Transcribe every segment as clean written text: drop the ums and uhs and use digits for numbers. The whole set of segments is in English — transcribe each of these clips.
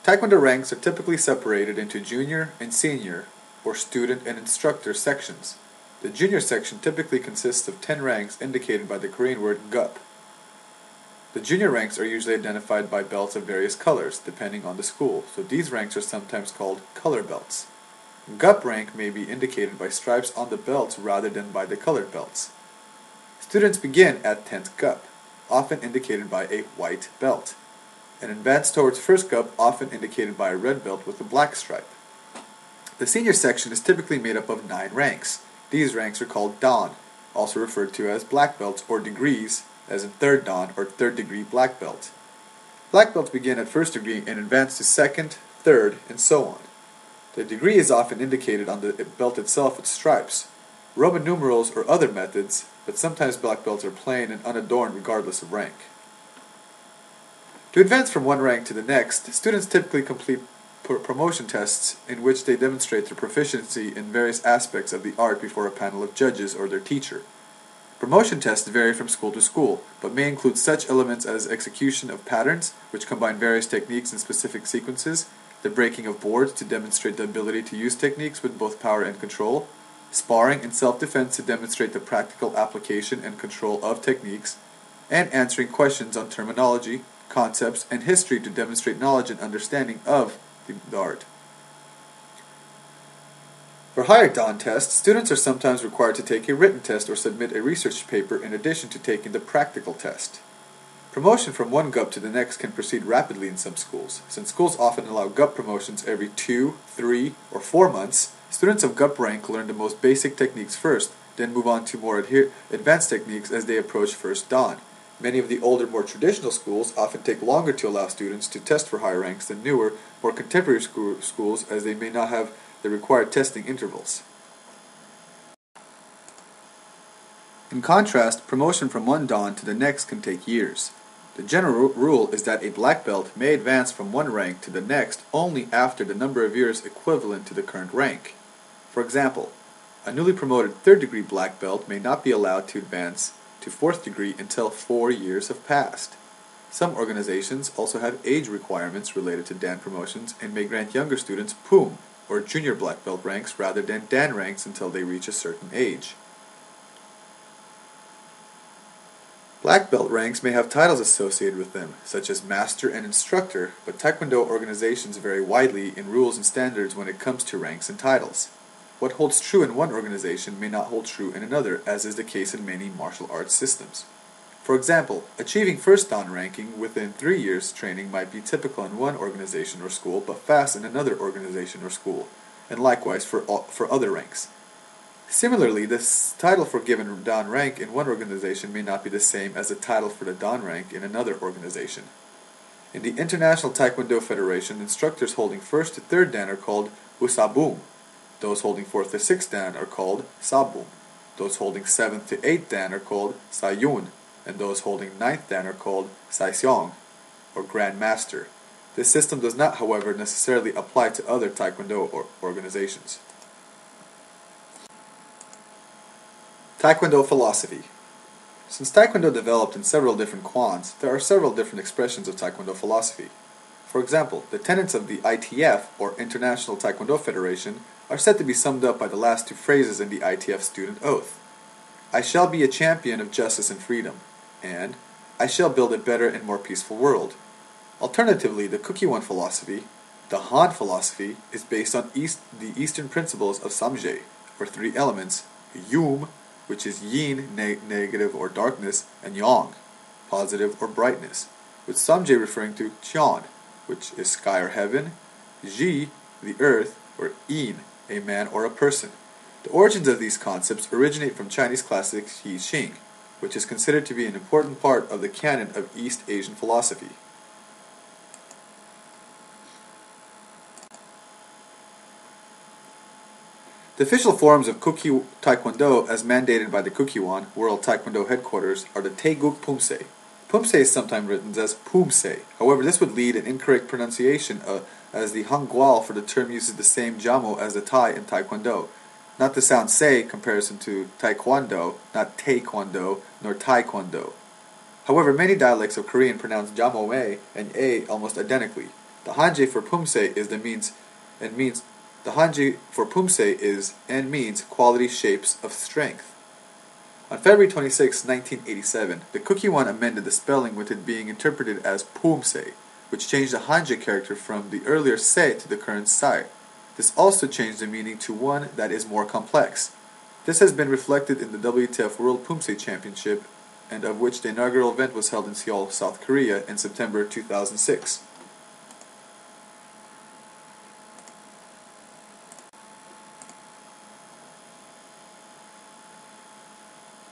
Taekwondo ranks are typically separated into junior and senior, or student and instructor sections. The junior section typically consists of 10 ranks indicated by the Korean word gup. The junior ranks are usually identified by belts of various colors, depending on the school, so these ranks are sometimes called color belts. Gup rank may be indicated by stripes on the belts rather than by the colored belts. Students begin at 10th gup, often indicated by a white belt, and advance towards first gup, often indicated by a red belt with a black stripe. The senior section is typically made up of 9 ranks. These ranks are called dan, also referred to as black belts or degrees, as in third dan or third degree black belt. Black belts begin at first degree and advance to second, third, and so on. The degree is often indicated on the belt itself with stripes, Roman numerals, or other methods, but sometimes black belts are plain and unadorned regardless of rank. To advance from one rank to the next, students typically complete promotion tests in which they demonstrate their proficiency in various aspects of the art before a panel of judges or their teacher. Promotion tests vary from school to school, but may include such elements as execution of patterns, which combine various techniques in specific sequences, the breaking of boards to demonstrate the ability to use techniques with both power and control, sparring and self-defense to demonstrate the practical application and control of techniques, and answering questions on terminology, concepts, and history to demonstrate knowledge and understanding of the art. For higher dan tests, students are sometimes required to take a written test or submit a research paper in addition to taking the practical test. Promotion from one gup to the next can proceed rapidly in some schools. Since schools often allow gup promotions every 2, 3, or 4 months, students of gup rank learn the most basic techniques first, then move on to more advanced techniques as they approach first dan. Many of the older, more traditional schools often take longer to allow students to test for higher ranks than newer, more contemporary schools, as they may not have the required testing intervals. In contrast, promotion from one dan to the next can take years. The general rule is that a black belt may advance from one rank to the next only after the number of years equivalent to the current rank. For example, a newly promoted third-degree black belt may not be allowed to advance to fourth degree until 4 years have passed. Some organizations also have age requirements related to dan promotions and may grant younger students PUM, or junior black belt ranks, rather than dan ranks until they reach a certain age. Black belt ranks may have titles associated with them, such as master and instructor, but Taekwondo organizations vary widely in rules and standards when it comes to ranks and titles. What holds true in one organization may not hold true in another, as is the case in many martial arts systems. For example, achieving first dan ranking within 3 years training might be typical in one organization or school, but fast in another organization or school, and likewise for other ranks. Similarly, the title for given dan rank in one organization may not be the same as the title for the dan rank in another organization. In the International Taekwondo Federation, instructors holding first to third dan are called usabum. Those holding 4th to 6th dan are called sabum. Those holding 7th to 8th dan are called sayun, and those holding 9th dan are called saiseong, or Grand Master. This system does not, however, necessarily apply to other Taekwondo organizations. Taekwondo philosophy. Since Taekwondo developed in several different kwans, there are several different expressions of Taekwondo philosophy. For example, the tenets of the ITF, or International Taekwondo Federation, are said to be summed up by the last 2 phrases in the ITF student oath. I shall be a champion of justice and freedom, and I shall build a better and more peaceful world. Alternatively, the Kukkiwon philosophy, the Han philosophy, is based on the Eastern principles of Samje, or 3 elements, Yum, which is yin, negative or darkness, and yang, positive or brightness, with Samje referring to Cheon, which is sky or heaven, Ji, the earth, or Yin, a man or a person. The origins of these concepts originate from Chinese classic Yi Xing, which is considered to be an important part of the canon of East Asian philosophy. The official forms of Kukki Taekwondo, as mandated by the Kukkiwon World Taekwondo Headquarters, are the Taeguk Pumse. Pumse is sometimes written as Pumse. However, this would lead an incorrect pronunciation, as the Hanggual for the term uses the same jamo as the Tai in Taekwondo. Not the sound se comparison to Taekwondo, not Taekwondo, nor Taekwondo. However, many dialects of Korean pronounce jamo me and a almost identically. The Hanji for Pumse is the Hanji for Pumse is and means quality shapes of strength. On February 26, 1987, the Kukkiwon amended the spelling with it being interpreted as Pumse, which changed the Hanji character from the earlier Se to the current Sai. This also changed the meaning to one that is more complex. This has been reflected in the WTF World Pumse Championship, and of which the inaugural event was held in Seoul, South Korea in September 2006.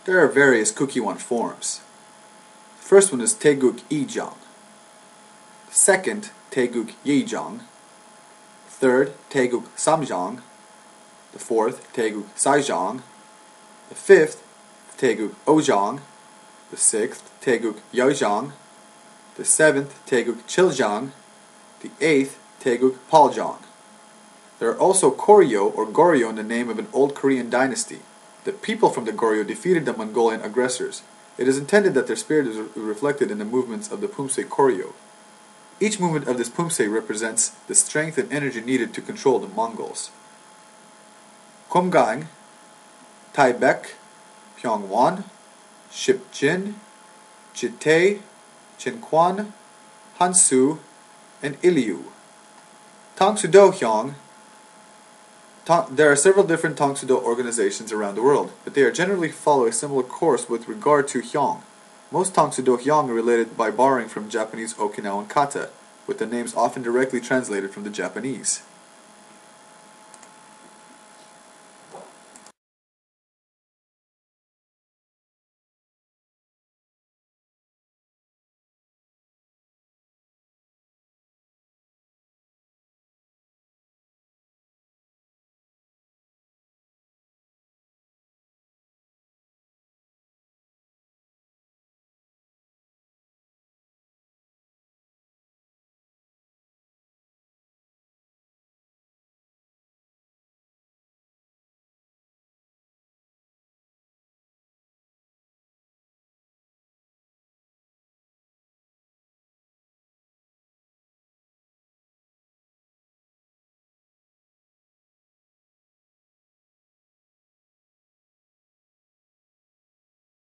There are various Kukkiwon forms. The first one is Taeguk Ijang. The second, Taeguk Yeijang. The third, Taeguk Samjang. The fourth, Taeguk Saijang. The fifth, Taeguk Ojang. The sixth, Taeguk Yaojang. The seventh, Taeguk Chiljang. The eighth, Taeguk Paljang. There are also Koryo or Goryeo in the name of an old Korean dynasty. The people from the Goryeo defeated the Mongolian aggressors. It is intended that their spirit is reflected in the movements of the Pumse Koryo. Each movement of this Pumse represents the strength and energy needed to control the Mongols. Kumgang, Taibek, Pyongwon, Shipjin, Jitae, Jinquan, Hansu, and Iliu. Tangsudo-hyong. There are several different Tangsudo organizations around the world, but they generally follow a similar course with regard to Hyong. Most Tangsudo-hyong are related by borrowing from Japanese Okinawan kata, with the names often directly translated from the Japanese.